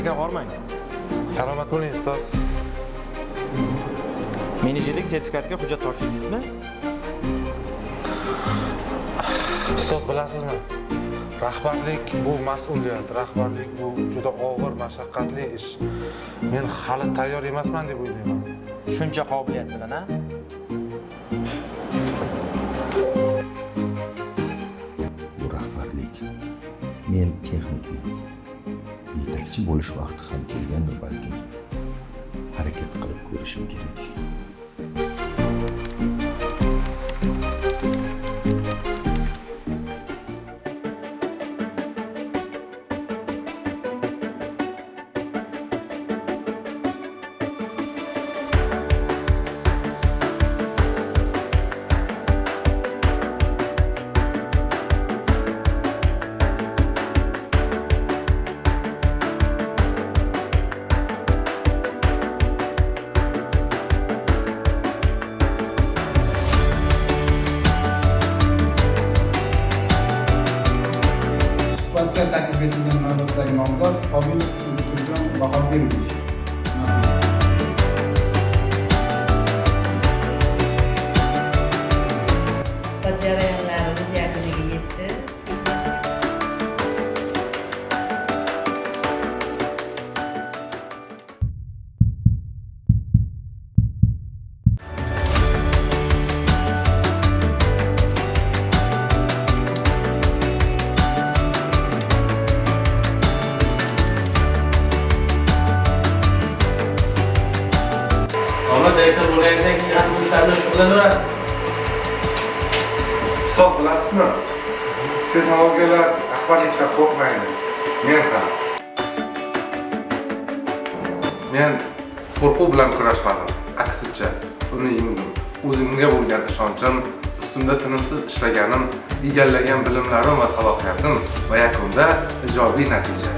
aka hormang. Salomat bo'ling ustoz. Menejerlik sertifikatiga hujjat topshirdingizmi? Ustoz bilasizmi? Rahbarlik bu mas'uliyat, rahbarlik bu juda og'ir, mashaqqatli ish. Men hali tayyor emasman deb o'ylayman. Shuncha qobiliyat bilan, a? Bu rahbarlik. Men texnikman. Yetakchi bo'lish vaqti ham kelgandir balkim. Harakat qilib ko'rishim kerak. Suhbatga taklif etilgan navbatdagi nomzod Qobilov Ulug'jon Bahodirovich. Suhbat jarayonlarimiz yakuniga yetdi. Ama direktor bo'lganingizdan keyin ham bu ishlar bilan shug'ullanaverasiz. Ustoz bilasizmi? Texnologiyalar rahbarlikdan qo'rqmaydi. Men ham. Men qo'rquv bilan kurashmadim. Aksincha, uni yengdim. O'zimga bo'lgan ishonchim, ustimda tinimsiz ishlaganim, egallagan bilimlarim va salohiyatim va yakunda ijobiy natija.